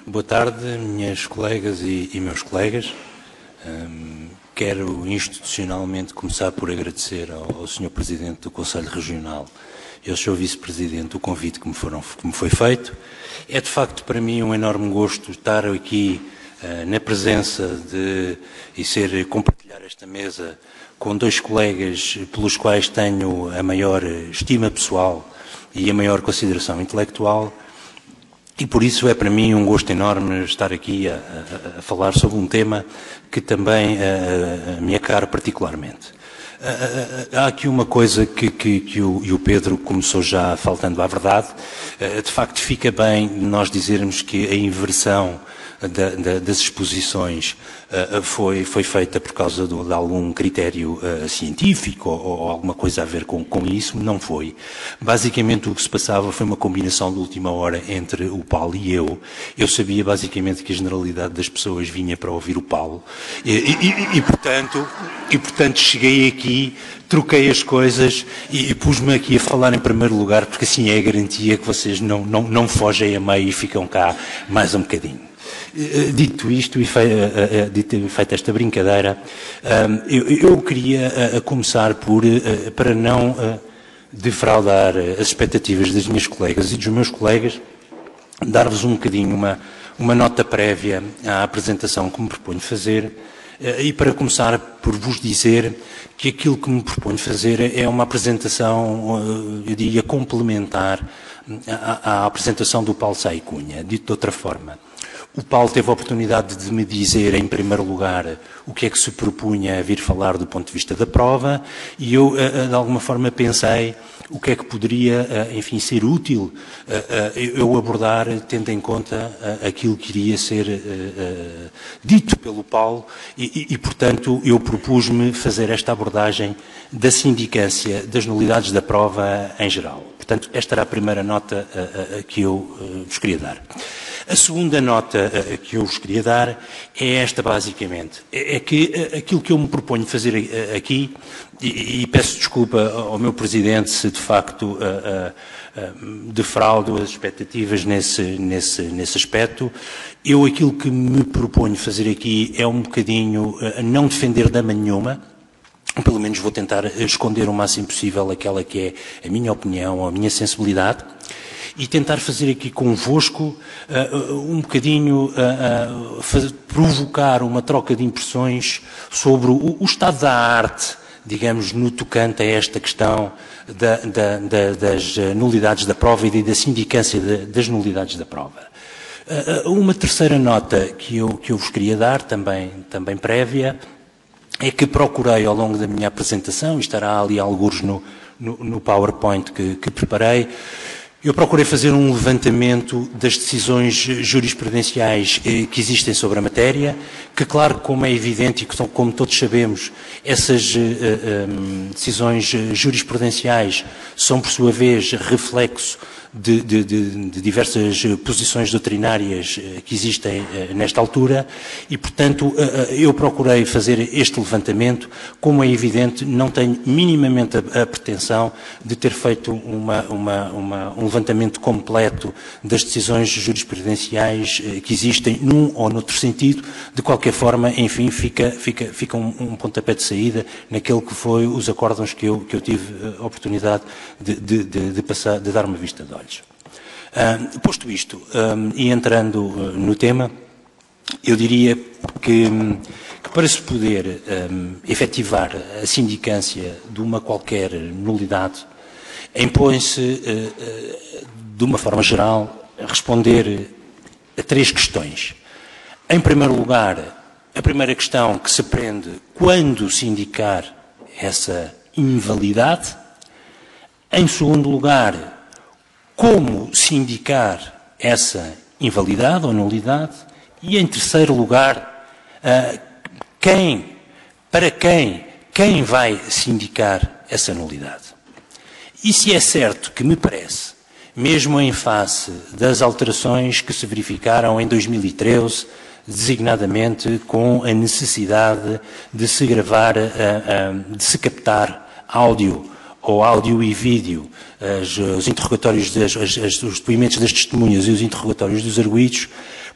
Boa tarde, minhas colegas e meus colegas. Quero institucionalmente começar por agradecer ao Sr. Presidente do Conselho Regional e ao Sr. Vice-Presidente o convite que me foi feito. É de facto para mim um enorme gosto estar aqui na presença e compartilhar esta mesa com dois colegas pelos quais tenho a maior estima pessoal e a maior consideração intelectual. E por isso é para mim um gosto enorme estar aqui a falar sobre um tema que também me é caro particularmente. Há aqui uma coisa que o Pedro começou já faltando à verdade. De facto fica bem nós dizermos que a inversão das exposições foi feita por causa de algum critério científico ou alguma coisa a ver com isso. Não foi. Basicamente o que se passava foi uma combinação de última hora entre o Paulo e eu. Eu sabia basicamente que a generalidade das pessoas vinha para ouvir o Paulo e portanto cheguei aqui, troquei as coisas e pus-me aqui a falar em primeiro lugar, porque assim é a garantia que vocês não fogem a meio e ficam cá mais um bocadinho. Dito isto e feita esta brincadeira, eu queria começar para não defraudar as expectativas das minhas colegas e dos meus colegas, dar-vos um bocadinho uma nota prévia à apresentação que me proponho fazer e para começar por vos dizer que aquilo que me proponho fazer é uma apresentação, eu diria, complementar à apresentação do Paulo Sá e Cunha, dito de outra forma. O Paulo teve a oportunidade de me dizer, em primeiro lugar, o que é que se propunha a vir falar do ponto de vista da prova e eu, de alguma forma, pensei o que é que poderia, enfim, ser útil eu abordar, tendo em conta aquilo que iria ser dito pelo Paulo e, portanto, eu propus-me fazer esta abordagem da sindicância das nulidades da prova em geral. Portanto, esta era a primeira nota que eu vos queria dar. A segunda nota que eu vos queria dar é esta, basicamente. É que aquilo que eu me proponho fazer aqui, e peço desculpa ao meu Presidente se de facto defraudo as expectativas nesse aspecto, aquilo que me proponho fazer aqui é um bocadinho não defender dama nenhuma, pelo menos vou tentar esconder o máximo possível aquela que é a minha opinião, a minha sensibilidade, e tentar fazer aqui convosco um bocadinho, provocar uma troca de impressões sobre o estado da arte, digamos, no tocante a esta questão das nulidades da prova e da sindicância das nulidades da prova. Uma terceira nota que eu vos queria dar, também prévia, é que procurei ao longo da minha apresentação, e estará ali alguns no PowerPoint que preparei, eu procurei fazer um levantamento das decisões jurisprudenciais que existem sobre a matéria, que claro, como é evidente e como todos sabemos, essas decisões jurisprudenciais são por sua vez reflexo de diversas posições doutrinárias que existem nesta altura e, portanto, eu procurei fazer este levantamento. Como é evidente, não tenho minimamente a pretensão de ter feito um levantamento completo das decisões jurisprudenciais que existem num ou noutro sentido. De qualquer forma, enfim, fica um pontapé de saída naquele que foi os acórdãos que eu tive a oportunidade de dar uma vista de olhos. Posto isto, e entrando no tema, eu diria que para se poder efetivar a sindicância de uma qualquer nulidade, impõe-se, de uma forma geral, responder a três questões. Em primeiro lugar, a primeira questão que se prende quando sindicar essa invalidade. Em segundo lugar, como sindicar essa invalidade ou nulidade. E, em terceiro lugar, quem vai sindicar essa nulidade. E se é certo que me parece, mesmo em face das alterações que se verificaram em 2013, designadamente com a necessidade de se gravar, de se captar áudio ou áudio e vídeo, os interrogatórios, os depoimentos das testemunhas e os interrogatórios dos arguidos,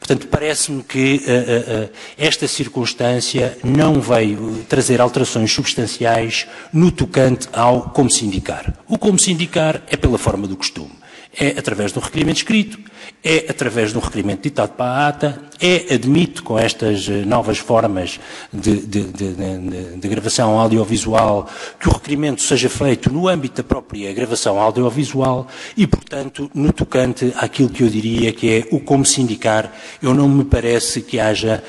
Portanto, parece-me que esta circunstância não veio trazer alterações substanciais no tocante ao como se indicar. O como se indicar é pela forma do costume. É através de um requerimento escrito, é através de um requerimento ditado para a ata, admite com estas novas formas de gravação audiovisual que o requerimento seja feito no âmbito da própria gravação audiovisual e, portanto, no tocante àquilo que eu diria que é o como se indicar, eu não me parece que haja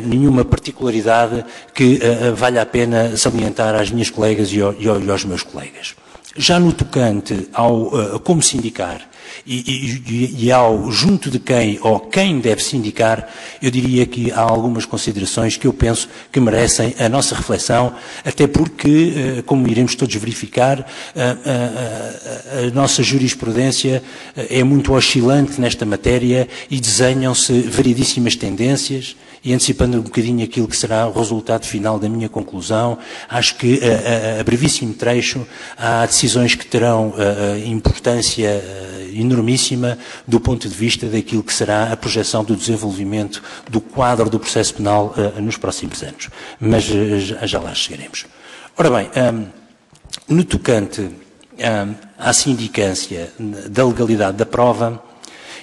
nenhuma particularidade que valha a pena salientar às minhas colegas e aos meus colegas. Já no tocante ao como se indicar e ao junto de quem ou quem deve se indicar, eu diria que há algumas considerações que eu penso que merecem a nossa reflexão, até porque, como iremos todos verificar, a nossa jurisprudência é muito oscilante nesta matéria e desenham-se variedíssimas tendências. E antecipando um bocadinho aquilo que será o resultado final da minha conclusão, acho que a brevíssimo trecho há decisões que terão importância enormíssima do ponto de vista daquilo que será a projeção do desenvolvimento do quadro do processo penal nos próximos anos. Mas já lá chegaremos. Ora bem, no tocante à sindicância da legalidade da prova,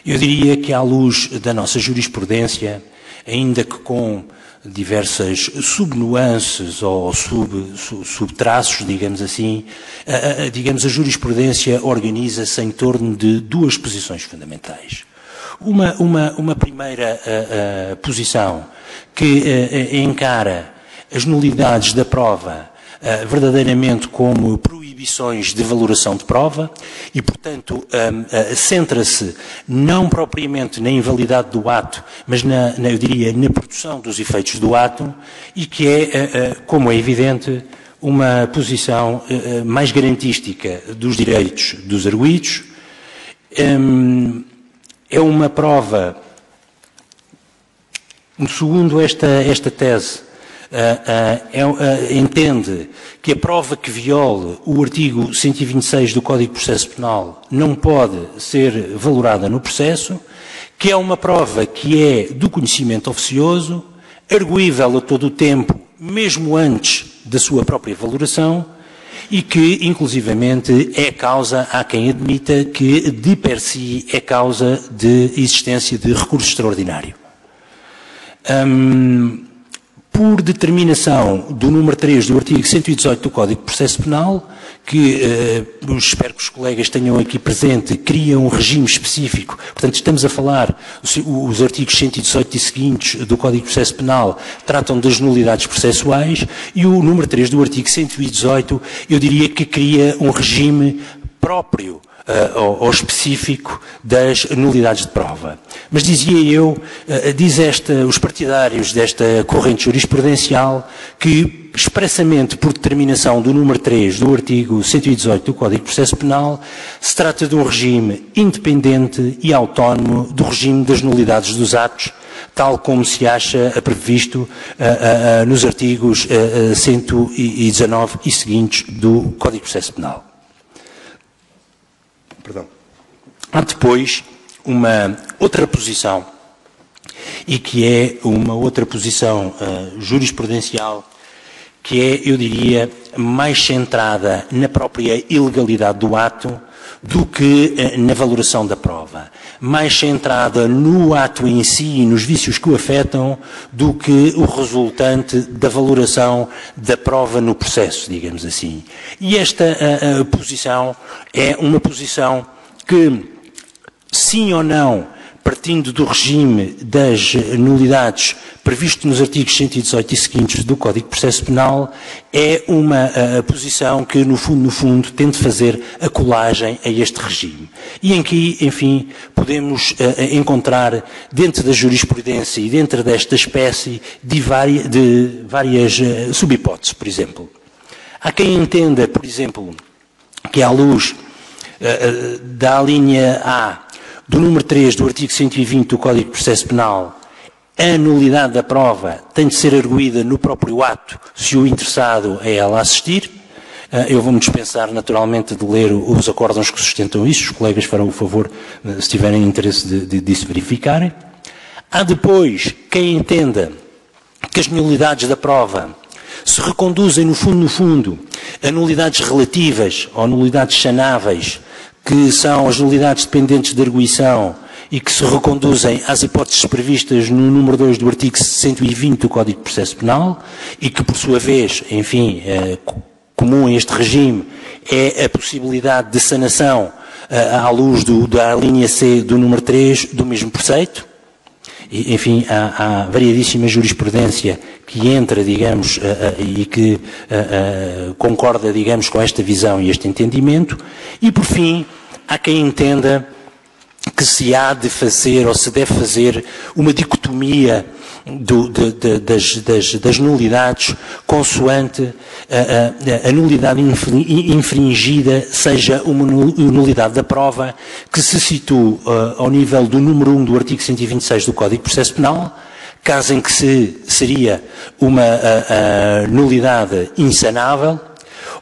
eu diria que à luz da nossa jurisprudência, ainda que com diversas subnuances ou subtraços, digamos assim, a jurisprudência organiza-se em torno de duas posições fundamentais. Uma primeira posição que encara as nulidades da prova verdadeiramente como proibições de valoração de prova e, portanto, centra-se não propriamente na invalidade do ato, mas eu diria, na produção dos efeitos do ato e que é, como é evidente, uma posição mais garantística dos direitos dos arguidos. É uma prova, segundo esta tese, entende que a prova que viole o artigo 126 do Código de Processo Penal não pode ser valorada no processo, que é uma prova que é do conhecimento oficioso, arguível a todo o tempo, mesmo antes da sua própria valoração, e que, inclusivamente, é causa, há quem admita que, de per si, é causa de existência de recurso extraordinário. Por determinação do número 3 do artigo 118 do Código de Processo Penal, que espero que os colegas tenham aqui presente, cria um regime específico. Portanto, estamos a falar, os artigos 118 e seguintes do Código de Processo Penal tratam das nulidades processuais e o número 3 do artigo 118, eu diria que cria um regime próprio ou específico das nulidades de prova. Mas dizia eu, os partidários desta corrente jurisprudencial que, expressamente por determinação do número 3 do artigo 118 do Código de Processo Penal, se trata de um regime independente e autónomo do regime das nulidades dos atos, tal como se acha previsto nos artigos 119 e seguintes do Código de Processo Penal. Há depois uma outra posição, e que é uma outra posição jurisprudencial, que é, eu diria, mais centrada na própria ilegalidade do ato do que na valoração da prova. Mais centrada no ato em si e nos vícios que o afetam do que o resultante da valoração da prova no processo, digamos assim. E esta posição é uma posição que, sim ou não, partindo do regime das nulidades previsto nos artigos 118 e seguintes do Código de Processo Penal, é uma posição que, no fundo, tende a fazer a colagem a este regime. E em que, enfim, podemos encontrar, dentro da jurisprudência e dentro desta espécie, de várias subhipóteses, por exemplo. Há quem entenda, por exemplo, que à luz da linha A do número 3 do artigo 120 do Código de Processo Penal, a nulidade da prova tem de ser arguída no próprio ato, se o interessado é ela assistir. Eu vou-me dispensar, naturalmente, de ler os acórdãos que sustentam isso. Os colegas farão o favor, se tiverem interesse, disso verificarem. Há depois quem entenda que as nulidades da prova se reconduzem, no fundo, a nulidades relativas ou nulidades sanáveis, que são as nulidades dependentes de arguição e que se reconduzem às hipóteses previstas no número 2 do artigo 120 do Código de Processo Penal e que, por sua vez, enfim, comum a este regime, é a possibilidade de sanação à luz da linha C do número 3 do mesmo preceito. E, enfim, há variadíssima jurisprudência que entra, digamos, e que concorda, digamos, com esta visão e este entendimento. E, por fim, há quem entenda que se há de fazer ou se deve fazer uma dicotomia das nulidades consoante a nulidade infringida seja uma nulidade da prova que se situa ao nível do número 1 do artigo 126 do Código de Processo Penal, caso em que seria uma nulidade insanável,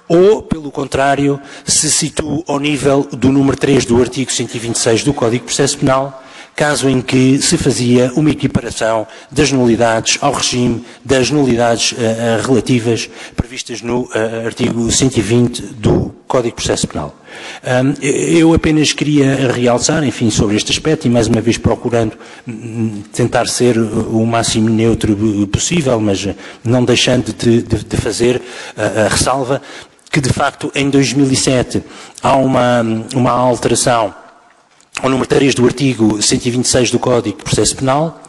ou, pelo contrário, se situa ao nível do número 3 do artigo 126 do Código de Processo Penal, caso em que se fazia uma equiparação das nulidades ao regime das nulidades relativas previstas no artigo 120 do Código de Processo Penal. Eu apenas queria realçar, enfim, sobre este aspecto e mais uma vez procurando tentar ser o máximo neutro possível, mas não deixando de fazer a ressalva que, de facto, em 2007 há uma alteração ao número 3 do artigo 126 do Código de Processo Penal,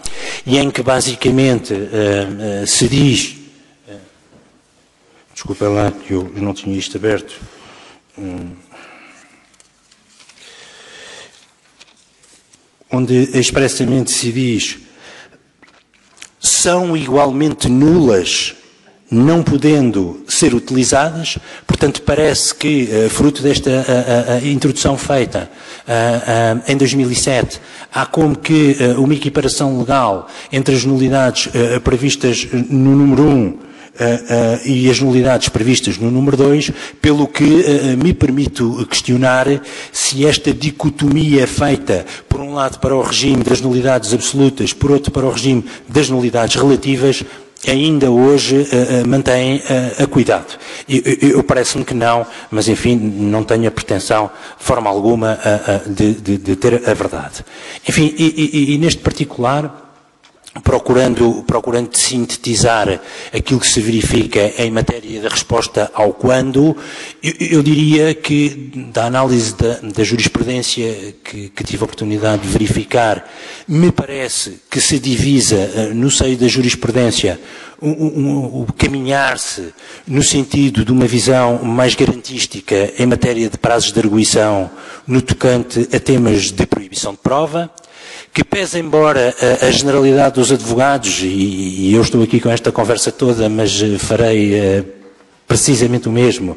e em que basicamente se diz, desculpa lá que eu não tinha isto aberto, onde expressamente se diz: são igualmente nulas, não podendo ser utilizadas. Portanto, parece que, fruto desta introdução feita em 2007, há como que uma equiparação legal entre as nulidades previstas no número 1 e as nulidades previstas no número 2, pelo que me permito questionar se esta dicotomia feita, por um lado para o regime das nulidades absolutas, por outro para o regime das nulidades relativas, ainda hoje mantém a cuidado. Eu parece-me que não, mas enfim, não tenho a pretensão, de forma alguma, de ter a verdade. Enfim, e neste particular, procurando sintetizar aquilo que se verifica em matéria da resposta ao quando, eu diria que, da análise da jurisprudência que tive a oportunidade de verificar, me parece que se divisa no seio da jurisprudência o caminhar-se no sentido de uma visão mais garantística em matéria de prazos de arguição no tocante a temas de proibição de prova, que pese embora a generalidade dos advogados, e eu estou aqui com esta conversa toda, mas farei precisamente o mesmo,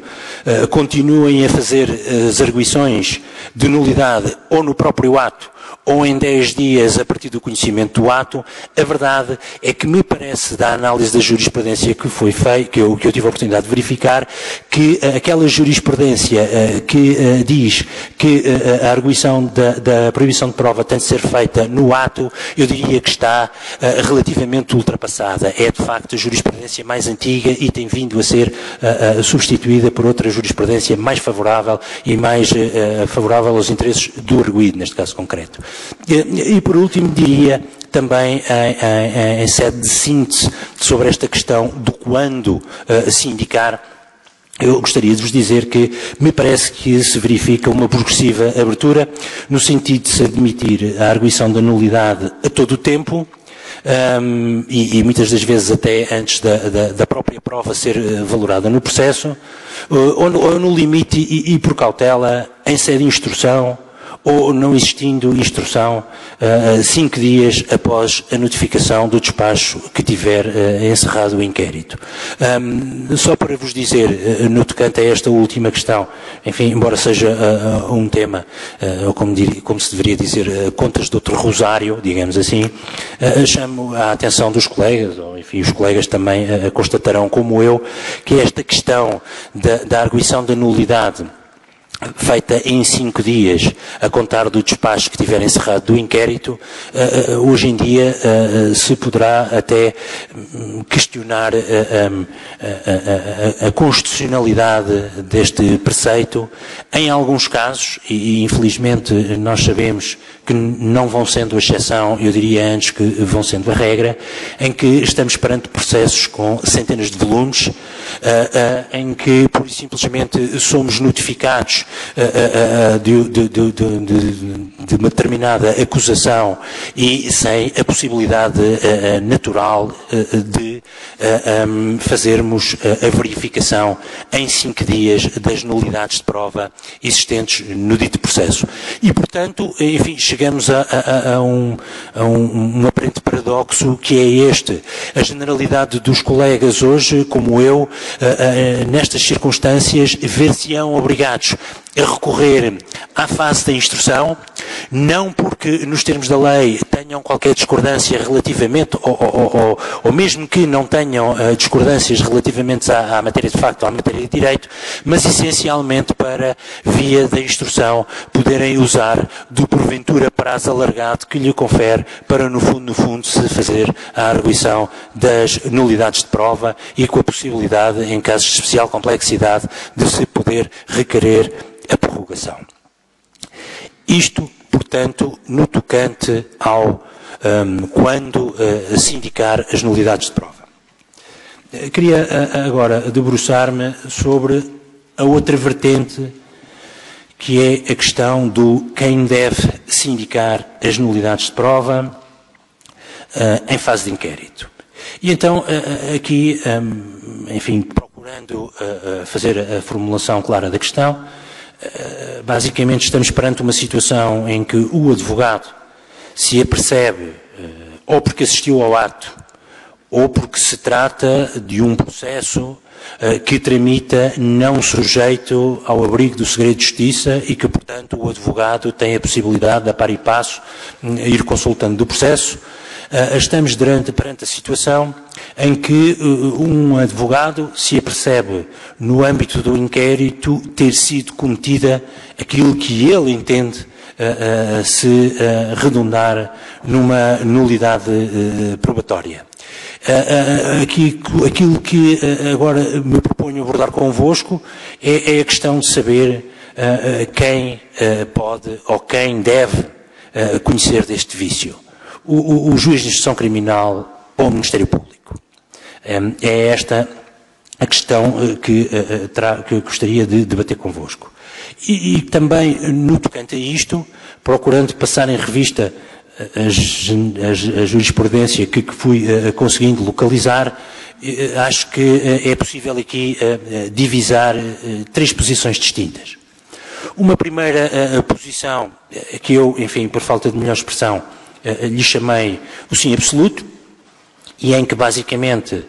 continuem a fazer as arguições de nulidade ou no próprio ato, ou em 10 dias a partir do conhecimento do ato. A verdade é que me parece, da análise da jurisprudência que foi feita, que eu tive a oportunidade de verificar, que aquela jurisprudência que diz que a arguição da proibição de prova tem de ser feita no ato, eu diria que está relativamente ultrapassada. É, de facto, a jurisprudência mais antiga e tem vindo a ser substituída por outra jurisprudência mais favorável e mais favorável aos interesses do arguido, neste caso concreto. E por último, diria também em sede de síntese sobre esta questão do quando se indicar, eu gostaria de vos dizer que me parece que se verifica uma progressiva abertura no sentido de se admitir a arguição da nulidade a todo o tempo, e muitas das vezes até antes da própria prova ser valorada no processo, ou no limite e por cautela em sede de instrução, ou não existindo instrução 5 dias após a notificação do despacho que tiver encerrado o inquérito. Só para vos dizer, no tocante a esta última questão, enfim, embora seja um tema, ou como se deveria dizer, contas de outro rosário, digamos assim, chamo a atenção dos colegas, ou enfim, os colegas também constatarão como eu, que esta questão da arguição da nulidade feita em 5 dias, a contar do despacho que tiver encerrado do inquérito, hoje em dia se poderá até questionar a constitucionalidade deste preceito. Em alguns casos, e infelizmente nós sabemos que não vão sendo a exceção, eu diria antes que vão sendo a regra, em que estamos perante processos com centenas de volumes, em que, pura e simplesmente, somos notificados de uma determinada acusação e sem a possibilidade natural de fazermos a verificação em 5 dias das nulidades de prova existentes no dito processo. E, portanto, enfim, chegamos a um aparente paradoxo que é este. A generalidade dos colegas hoje, como eu, nestas circunstâncias, ver-se-ão obrigados a recorrer à fase da instrução, não porque nos termos da lei tenham qualquer discordância relativamente, ou mesmo que não tenham discordâncias relativamente à matéria de facto, à matéria de direito, mas essencialmente para, via da instrução, poderem usar do porventura prazo alargado que lhe confere para, no fundo, se fazer a arguição das nulidades de prova e com a possibilidade, em casos de especial complexidade, de se poder requerer a prorrogação. Isto, portanto, no tocante ao quando se indicar as nulidades de prova. Queria agora debruçar-me sobre a outra vertente, que é a questão do quem deve se indicar as nulidades de prova em fase de inquérito. E então, aqui, enfim, procurando fazer a formulação clara da questão, basicamente estamos perante uma situação em que o advogado se apercebe, ou porque assistiu ao ato, ou porque se trata de um processo que tramita não sujeito ao abrigo do segredo de justiça e que, portanto, o advogado tem a possibilidade de, a par e passo, ir consultando do processo. Estamos perante a situação em que um advogado se apercebe, no âmbito do inquérito, ter sido cometida aquilo que ele entende se redundar numa nulidade probatória. Aquilo que agora me proponho abordar convosco é a questão de saber quem pode ou quem deve conhecer deste vício. O juiz de instrução criminal ou o Ministério Público. É esta a questão que eu gostaria de debater convosco. E também, no tocante a isto, procurando passar em revista a jurisprudência que fui conseguindo localizar, acho que é possível aqui divisar 3 posições distintas. Uma primeira posição, que eu, enfim, por falta de melhor expressão, lhe chamei o sim absoluto, e em que basicamente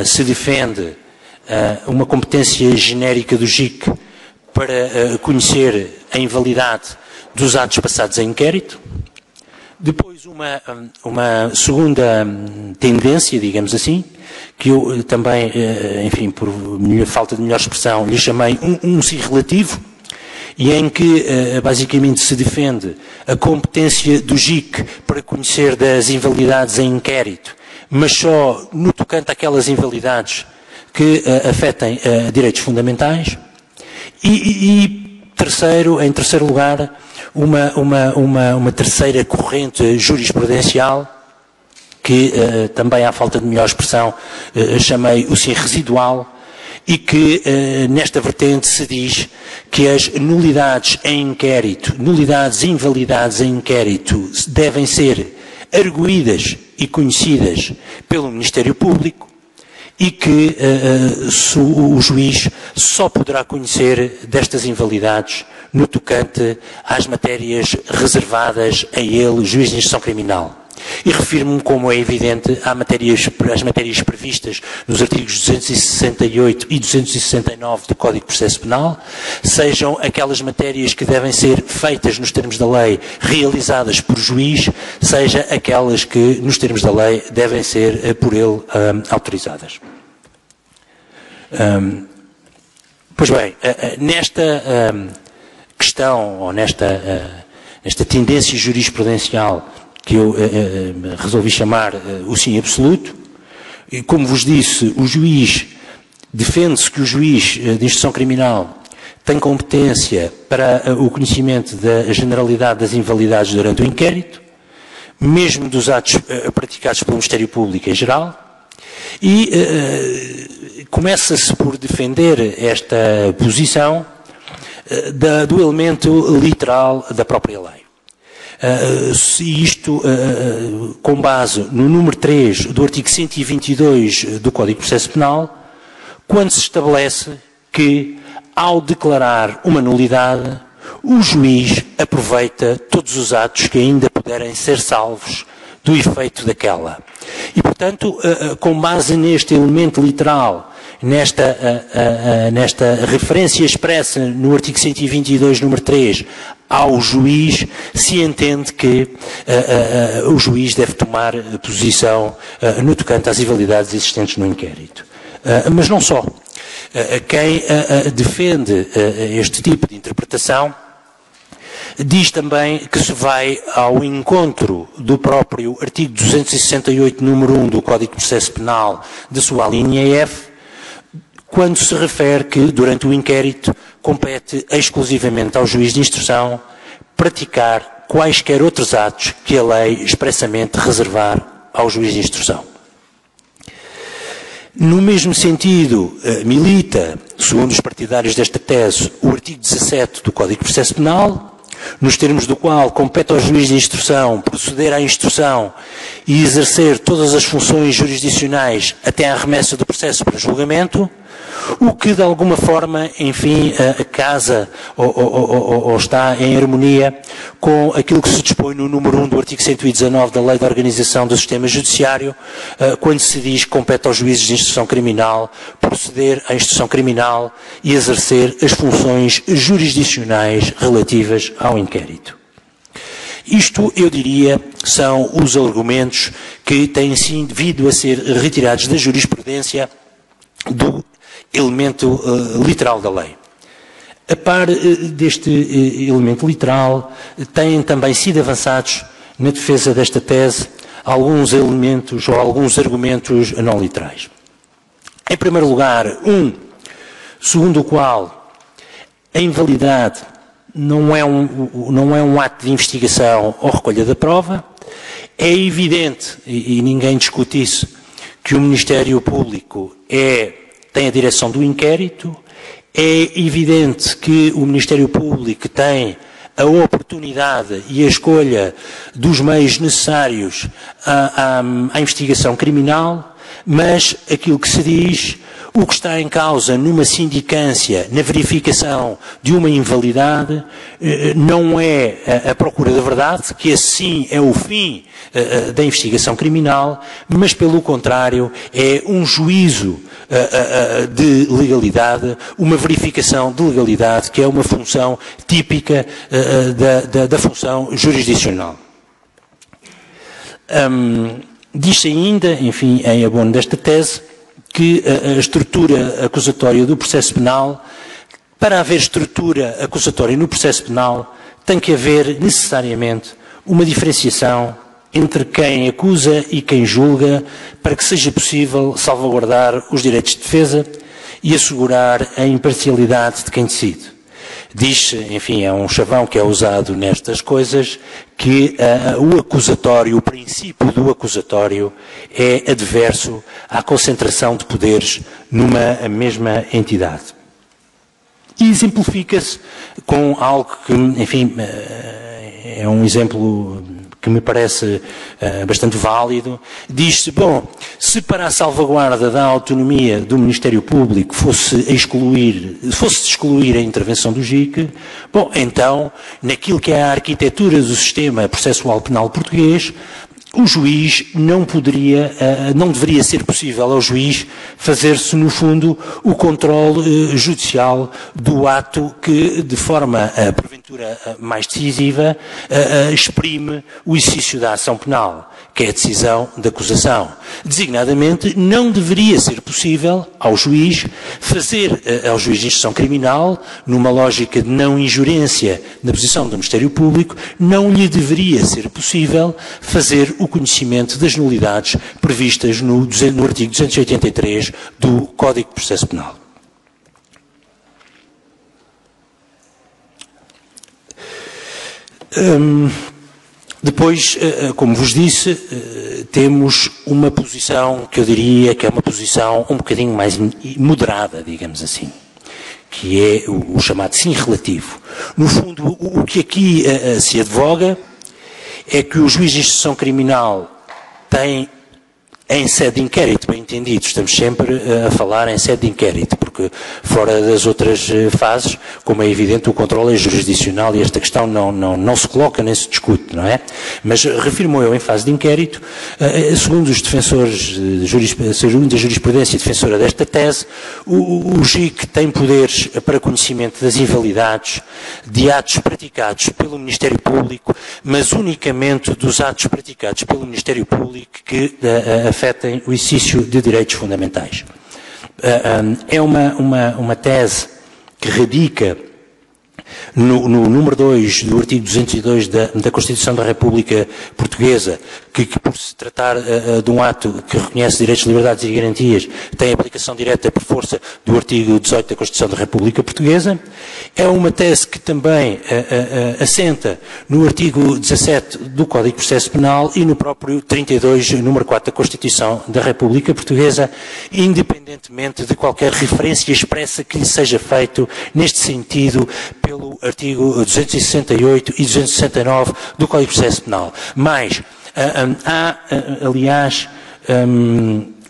se defende uma competência genérica do JIC para conhecer a invalidade dos atos passados em inquérito. Depois uma segunda tendência, digamos assim, que eu também, enfim, por falta de melhor expressão, lhe chamei um sim relativo, e em que basicamente se defende a competência do JIC para conhecer das invalidades em inquérito, mas só no tocante àquelas invalidades que afetem direitos fundamentais. E em terceiro lugar, uma terceira corrente jurisprudencial, que também à falta de melhor expressão chamei o sim residual, e que nesta vertente se diz que as nulidades em inquérito, nulidades e invalidades em inquérito devem ser arguídas e conhecidas pelo Ministério Público e que o juiz só poderá conhecer destas invalidades no tocante às matérias reservadas a ele, juiz de instrução criminal. E refiro-me, como é evidente, às matérias previstas nos artigos 268 e 269 do Código de Processo Penal, sejam aquelas matérias que devem ser feitas nos termos da lei, realizadas por juiz, seja aquelas que, nos termos da lei, devem ser por ele autorizadas. Pois bem, nesta questão, ou nesta tendência jurisprudencial que eu resolvi chamar o sim absoluto, e como vos disse, o juiz defende-se que o juiz de instrução criminal tem competência para o conhecimento da generalidade das invalidades durante o inquérito, mesmo dos atos praticados pelo Ministério Público em geral, e começa-se por defender esta posição do elemento literal da própria lei. Isto com base no número 3 do artigo 122 do Código de Processo Penal, quando se estabelece que, ao declarar uma nulidade, o juiz aproveita todos os atos que ainda puderem ser salvos do efeito daquela. E, portanto, com base neste elemento literal, nesta referência expressa no artigo 122, número 3, ao juiz, se entende que o juiz deve tomar posição no tocante às invalidades existentes no inquérito. Mas não só. Quem defende este tipo de interpretação diz também que se vai ao encontro do próprio artigo 268, número 1 do Código de Processo Penal, de sua linha F, quando se refere que, durante o inquérito, compete exclusivamente ao juiz de instrução praticar quaisquer outros atos que a lei expressamente reservar ao juiz de instrução. No mesmo sentido, milita, segundo os partidários desta tese, o artigo 17 do Código de Processo Penal, nos termos do qual compete ao juiz de instrução proceder à instrução e exercer todas as funções jurisdicionais até à remessa do processo para julgamento, o que de alguma forma, enfim, casa ou está em harmonia com aquilo que se dispõe no número 1 do artigo 119 da Lei de Organização do Sistema Judiciário, quando se diz que compete aos juízes de instrução criminal proceder à instrução criminal e exercer as funções jurisdicionais relativas ao inquérito. Isto, eu diria, são os argumentos que têm sim vindo a ser retirados da jurisprudência do elemento literal da lei. A par deste elemento literal, têm também sido avançados na defesa desta tese alguns elementos ou alguns argumentos não literais. Em primeiro lugar, segundo o qual a invalidade não é um ato de investigação ou recolha da prova. É evidente, e ninguém discute isso, que o Ministério Público tem a direção do inquérito. É evidente que o Ministério Público tem a oportunidade e a escolha dos meios necessários à investigação criminal, mas aquilo que se diz, o que está em causa numa sindicância, na verificação de uma invalidade, não é a procura da verdade, que assim é o fim da investigação criminal, mas pelo contrário é um juízo de legalidade, uma verificação de legalidade, que é uma função típica da função jurisdicional. Diz-se ainda, enfim, em abono desta tese, que a estrutura acusatória do processo penal, para haver estrutura acusatória no processo penal, tem que haver necessariamente uma diferenciação entre quem acusa e quem julga, para que seja possível salvaguardar os direitos de defesa e assegurar a imparcialidade de quem decide. Diz-se, enfim, é um chavão que é usado nestas coisas, que o princípio do acusatório é adverso à concentração de poderes numa mesma entidade. E exemplifica-se com algo que, enfim, é um exemplo que me parece bastante válido. Diz-se, bom, se para a salvaguarda da autonomia do Ministério Público fosse excluir a intervenção do JIC, bom, então, naquilo que é a arquitetura do sistema processual penal português, o juiz não deveria ser possível ao juiz fazer-se, no fundo, o controle judicial do ato que, de forma, porventura, mais decisiva, exprime o exercício da ação penal, que é a decisão de acusação. Designadamente, não deveria ser possível ao juiz ao juiz de instrução criminal, numa lógica de não injurência na posição do Ministério Público, não lhe deveria ser possível fazer o conhecimento das nulidades previstas no artigo 283 do Código de Processo Penal. Depois, como vos disse, temos uma posição que eu diria que é uma posição um bocadinho mais moderada, digamos assim, que é o chamado sim relativo. No fundo, o que aqui se advoga é que o juiz de instrução criminal tem, em sede de inquérito, bem entendido, estamos sempre a falar em sede de inquérito, porque fora das outras fases, como é evidente, o controle é jurisdicional e esta questão não se coloca nem se discute, não é? Mas refirmo eu em fase de inquérito, segundo os defensores, segundo a jurisprudência defensora desta tese, o JIC tem poderes para conhecimento das invalidades de atos praticados pelo Ministério Público, mas unicamente dos atos praticados pelo Ministério Público que afetem o exercício de direitos fundamentais. É uma tese que radica no número 2 do artigo 202 da Constituição da República Portuguesa, que por se tratar de um ato que reconhece direitos, liberdades e garantias, tem aplicação direta por força do artigo 18 da Constituição da República Portuguesa. É uma tese que também assenta no artigo 17 do Código de Processo Penal e no próprio 32, número 4 da Constituição da República Portuguesa, independentemente de qualquer referência expressa que lhe seja feito neste sentido pelo artigo 268 e 269 do Código de Processo Penal. Mas há, aliás,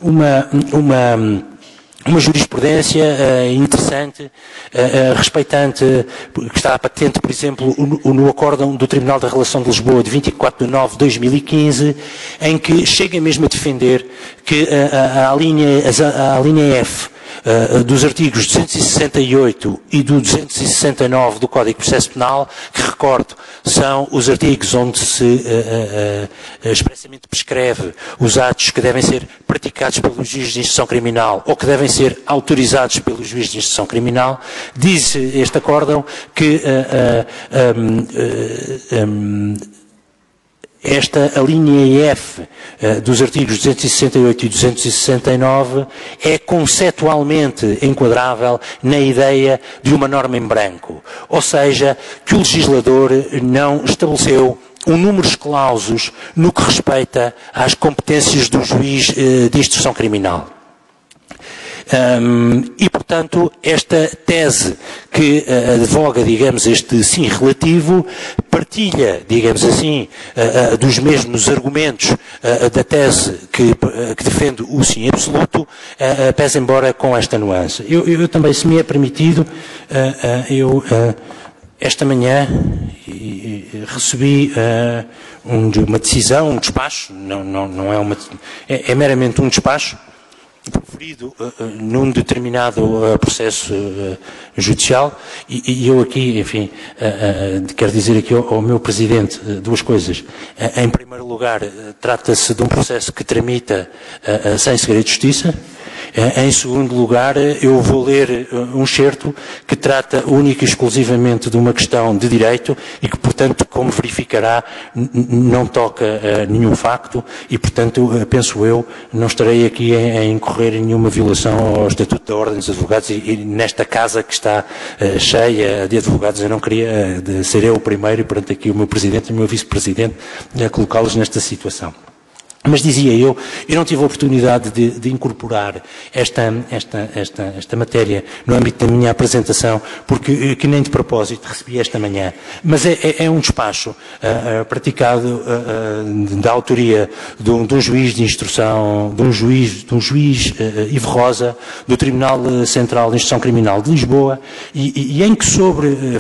uma jurisprudência interessante, respeitante, que está patente, por exemplo, no acórdão do Tribunal da Relação de Lisboa de 24 de nove de 2015, em que chega mesmo a defender que a linha F dos artigos 268 e do 269 do Código de Processo Penal, que recordo, são os artigos onde se expressamente prescreve os atos que devem ser praticados pelo juiz de instrução criminal ou que devem ser autorizados pelo juiz de instrução criminal. Diz este acórdão que a linha F dos artigos 268 e 269 é conceptualmente enquadrável na ideia de uma norma em branco. Ou seja, que o legislador não estabeleceu um número clausus no que respeita às competências do juiz de instrução criminal. E, portanto, esta tese que advoga, digamos, este sim relativo, partilha, digamos assim, dos mesmos argumentos da tese que defende o sim absoluto, pese embora com esta nuance. Eu também, se me é permitido, esta manhã recebi uma decisão, um despacho, não é uma, é meramente um despacho, proferido num determinado processo judicial e eu aqui, enfim, quero dizer aqui ao meu Presidente duas coisas. Em primeiro lugar, trata-se de um processo que tramita sem segredo de justiça. Em segundo lugar, eu vou ler um excerto que trata única e exclusivamente de uma questão de direito e que, portanto, como verificará, não toca nenhum facto e, portanto, penso eu, não estarei aqui a incorrer em nenhuma violação ao Estatuto da Ordem dos Advogados e nesta casa que está cheia de advogados, eu não queria ser eu o primeiro e, portanto, aqui o meu Presidente e o meu Vice-Presidente a colocá-los nesta situação. Mas dizia eu não tive a oportunidade de incorporar esta matéria no âmbito da minha apresentação, porque que nem de propósito recebi esta manhã. Mas é um despacho praticado da autoria de um juiz de instrução, de um juiz Ivo Rosa, do Tribunal Central de Instrução Criminal de Lisboa, e em que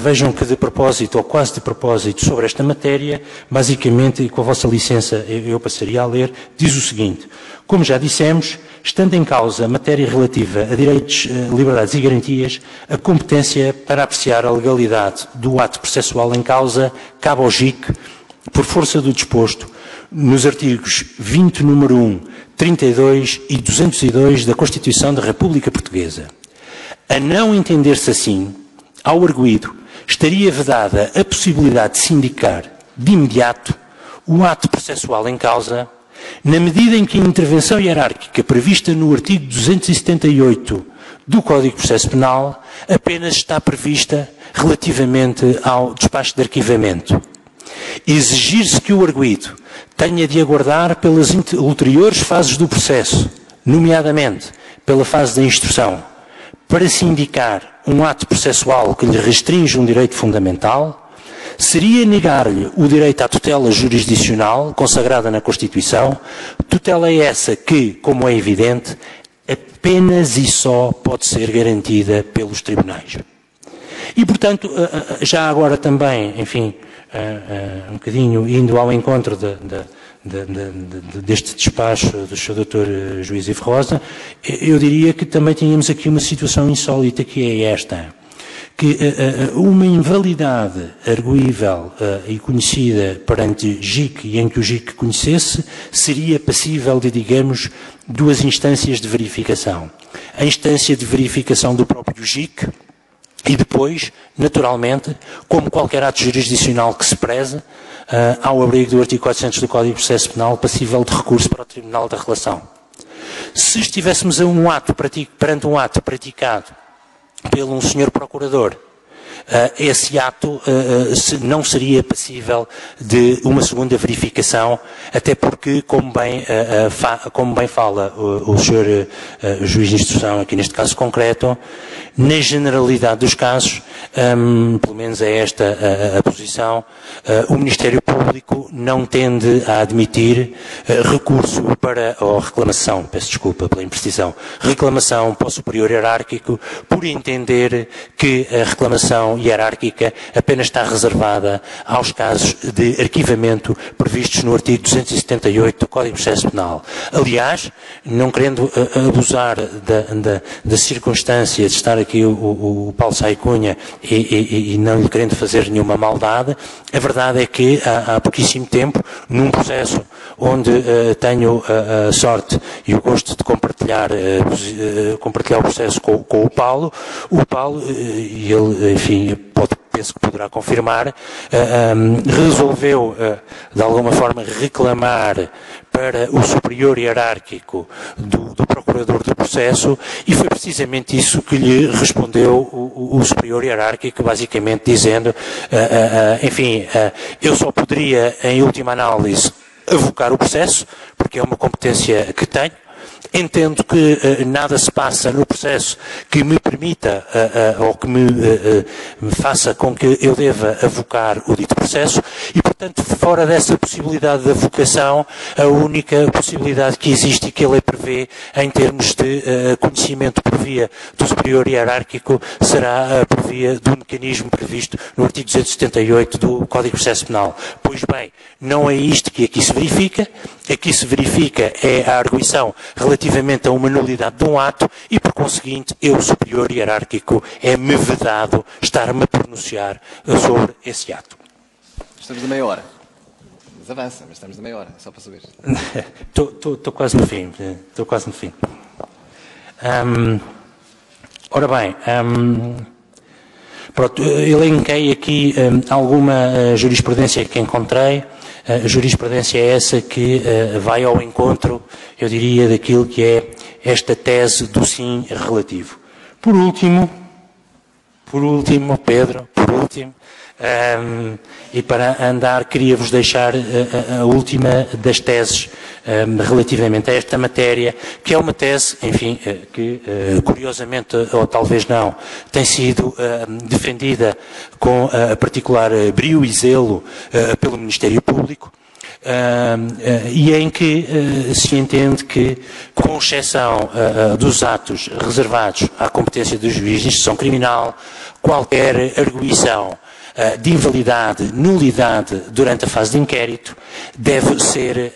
vejam que de propósito, ou quase de propósito, sobre esta matéria, basicamente, e com a vossa licença, eu passaria a ler, diz o seguinte: como já dissemos, estando em causa matéria relativa a direitos, liberdades e garantias, a competência para apreciar a legalidade do ato processual em causa cabe ao JIC, por força do disposto nos artigos 20, número 1, 32 e 202 da Constituição da República Portuguesa. A não entender-se assim, ao arguido, estaria vedada a possibilidade de sindicar, de imediato, o ato processual em causa, na medida em que a intervenção hierárquica prevista no artigo 278 do Código de Processo Penal apenas está prevista relativamente ao despacho de arquivamento. Exigir-se que o arguido tenha de aguardar pelas ulteriores fases do processo, nomeadamente pela fase da instrução, para se indicar um ato processual que lhe restringe um direito fundamental, seria negar-lhe o direito à tutela jurisdicional consagrada na Constituição, tutela essa que, como é evidente, apenas e só pode ser garantida pelos tribunais. E, portanto, já agora também, enfim, um bocadinho indo ao encontro deste despacho do Sr. Dr. Juiz Ivo Rosa, eu diria que também tínhamos aqui uma situação insólita, que é esta, que uma invalidade arguível e conhecida perante JIC e em que o JIC conhecesse, seria passível de, digamos, duas instâncias de verificação. A instância de verificação do próprio JIC, e depois, naturalmente, como qualquer ato jurisdicional que se preze, ao abrigo do artigo 400 do Código de Processo Penal, passível de recurso para o Tribunal da Relação. Se estivéssemos perante um ato praticado pelo um senhor procurador, esse ato não seria passível de uma segunda verificação, até porque, como bem fala o Sr. Juiz de Instrução, aqui neste caso concreto, na generalidade dos casos, pelo menos é esta a posição, o Ministério Público não tende a admitir recurso ou reclamação, peço desculpa pela imprecisão, reclamação para o superior hierárquico, por entender que a reclamação hierárquica apenas está reservada aos casos de arquivamento previstos no artigo 278 do Código de Processo Penal. Aliás, não querendo abusar da circunstância de estar aqui o Paulo Saia Cunha e não lhe querendo fazer nenhuma maldade, a verdade é que há pouquíssimo tempo, num processo onde tenho a sorte e o gosto de compartilhar o processo com o Paulo, e ele, enfim, penso que poderá confirmar, resolveu, de alguma forma, reclamar para o superior hierárquico do procurador do processo, e foi precisamente isso que lhe respondeu o superior hierárquico, basicamente dizendo, enfim, eu só poderia, em última análise, avocar o processo, porque é uma competência que tenho. Entendo que nada se passa no processo que me permita ou que me faça com que eu deva avocar o dito processo e, portanto, fora dessa possibilidade de avocação, a única possibilidade que existe e que a lei prevê em termos de conhecimento por via do superior hierárquico será por via do mecanismo previsto no artigo 278 do Código de Processo Penal. Pois bem, não é isto que aqui se verifica. Aqui se verifica é a arguição relativamente a uma nulidade de um ato e, por conseguinte, eu, superior hierárquico, é-me vedado estar-me a pronunciar sobre esse ato. Estamos na meia hora. Mas avança, mas estamos na meia hora, só para saber. Estou quase no fim. Estou quase no fim. Ora bem, pronto, elenquei aqui alguma jurisprudência que encontrei. A jurisprudência é essa que vai ao encontro, eu diria, daquilo que é esta tese do sim relativo. Por último, Pedro, e para andar, queria-vos deixar a última das teses relativamente a esta matéria, que é uma tese, enfim, que curiosamente, ou talvez não, tem sido defendida com particular brio e zelo pelo Ministério Público, e em que se entende que, com exceção dos atos reservados à competência do juiz de instrução criminal, qualquer arguição de invalidade, nulidade durante a fase de inquérito deve ser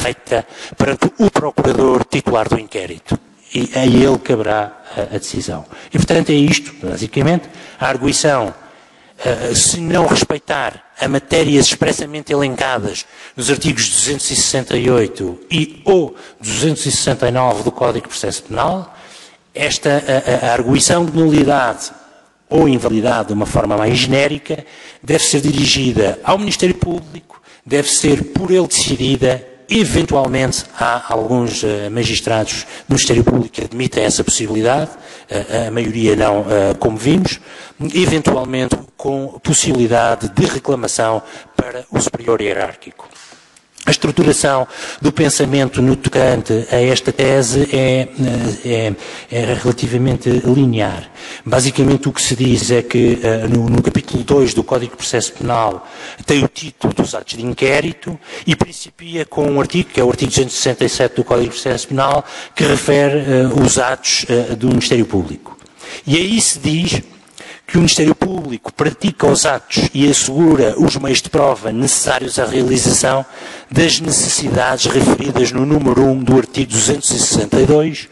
feita perante o procurador titular do inquérito. E a ele caberá a decisão. E, portanto, é isto, basicamente. A arguição se não respeitar a matérias expressamente elencadas nos artigos 268 e ou 269 do Código de Processo Penal, a arguição de nulidade ou invalidade de uma forma mais genérica deve ser dirigida ao Ministério Público, deve ser por ele decidida. Eventualmente, há alguns magistrados do Ministério Público que admitem essa possibilidade, a maioria não, como vimos, eventualmente com possibilidade de reclamação para o superior hierárquico. A estruturação do pensamento no tocante a esta tese é relativamente linear. Basicamente o que se diz é que no capítulo 2 do Código de Processo Penal tem o título dos atos de inquérito e principia com um artigo, que é o artigo 267 do Código de Processo Penal, que refere os atos do Ministério Público. E aí se diz que o Ministério Público pratica os atos e assegura os meios de prova necessários à realização das necessidades referidas no número 1 do artigo 262,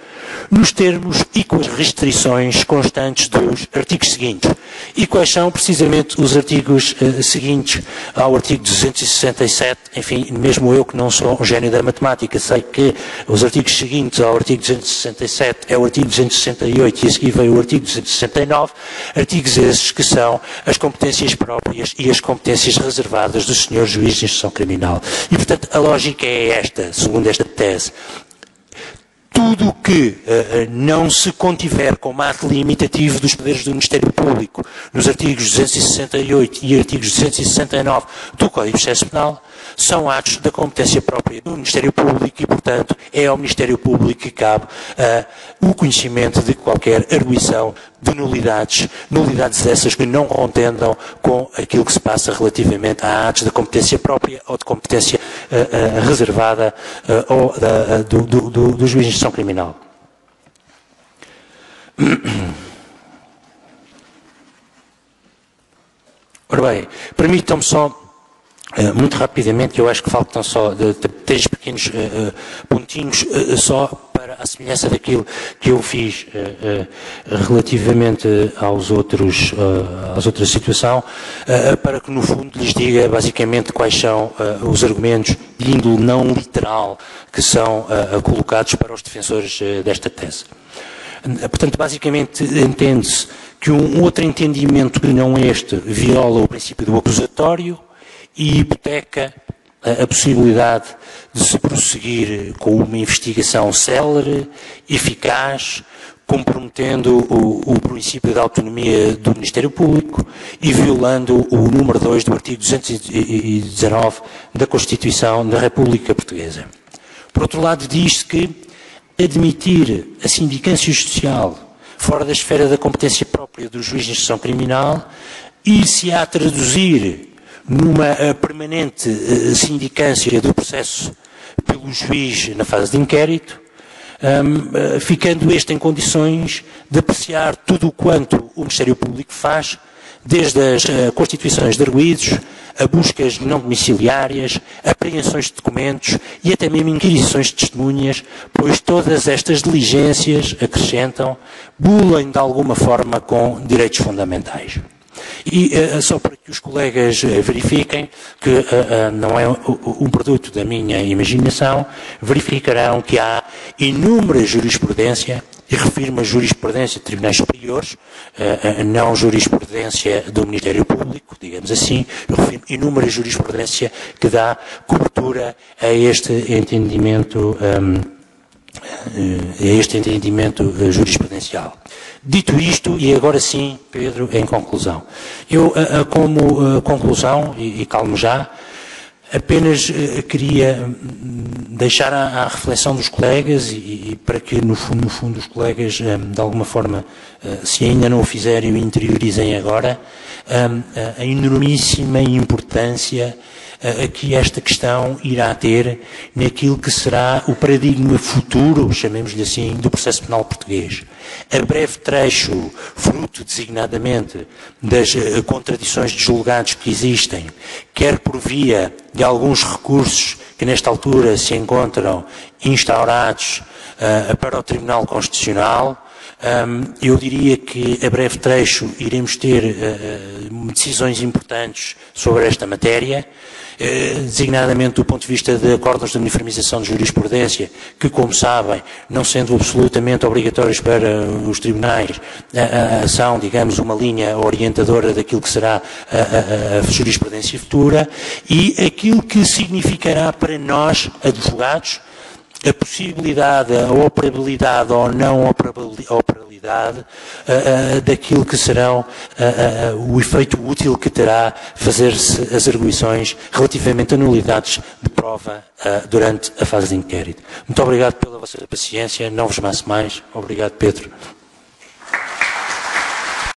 nos termos e com as restrições constantes dos artigos seguintes. E quais são precisamente os artigos seguintes ao artigo 267? Enfim, mesmo eu que não sou um gênio da matemática, sei que os artigos seguintes ao artigo 267 é o artigo 268 e a seguir veio o artigo 269, artigos esses que são as competências próprias e as competências reservadas do Sr. Juiz de Instrução Criminal. E, portanto, a lógica é esta, segundo esta tese. Tudo o que não se contiver como ato limitativo dos poderes do Ministério Público nos artigos 268 e artigos 269 do Código de Processo Penal são atos da competência própria do Ministério Público e, portanto, é ao Ministério Público que cabe o conhecimento de qualquer arguição de nulidades essas que não contendam com aquilo que se passa relativamente a atos da competência própria ou de competência reservada ou do juiz de instrução criminal. Ora bem, permitam-me só, muito rapidamente, eu acho que faltam só 3 pequenos pontinhos, só para a semelhança daquilo que eu fiz relativamente às outras situações, para que no fundo lhes diga basicamente quais são os argumentos de índole não literal que são colocados para os defensores desta tese. Portanto, basicamente entende-se que um outro entendimento que não este viola o princípio do acusatório e hipoteca a possibilidade de se prosseguir com uma investigação célere, eficaz, comprometendo o princípio da autonomia do Ministério Público e violando o número 2 do artigo 219 da Constituição da República Portuguesa. Por outro lado, diz-se que admitir a sindicância judicial fora da esfera da competência própria do juiz de instrução criminal ir-se-á a traduzir numa permanente sindicância do processo pelo juiz na fase de inquérito, ficando este em condições de apreciar tudo o quanto o Ministério Público faz, desde as constituições de arguídos, a buscas não domiciliárias, apreensões de documentos e até mesmo inquisições de testemunhas, pois todas estas diligências, acrescentam, bulem de alguma forma com direitos fundamentais. E só para que os colegas verifiquem que não é um produto da minha imaginação, verificarão que há inúmera jurisprudência, e refiro-me a jurisprudência de tribunais superiores, não jurisprudência do Ministério Público, digamos assim, eu refiro-me a inúmera jurisprudência que dá cobertura a este entendimento jurisprudencial. Dito isto, e agora sim, Pedro, em conclusão. Eu, como conclusão, e calmo já, apenas queria deixar à reflexão dos colegas e para que, no fundo, os colegas, de alguma forma, se ainda não o fizerem, o interiorizem agora, a enormíssima importância que esta questão irá ter naquilo que será o paradigma futuro, chamemos-lhe assim, do processo penal português. A breve trecho, fruto designadamente das contradições de julgados que existem, quer por via de alguns recursos que nesta altura se encontram instaurados para o Tribunal Constitucional, Eu diria que a breve trecho iremos ter decisões importantes sobre esta matéria, designadamente do ponto de vista de acordos de uniformização de jurisprudência, que, como sabem, não sendo absolutamente obrigatórios para os tribunais, são, digamos, uma linha orientadora daquilo que será a jurisprudência futura, e aquilo que significará para nós, advogados, a possibilidade, a operabilidade ou não operabilidade daquilo que serão o efeito útil que terá fazer-se as arguições relativamente a nulidades de prova durante a fase de inquérito. Muito obrigado pela vossa paciência, não vos maço mais. Obrigado, Pedro.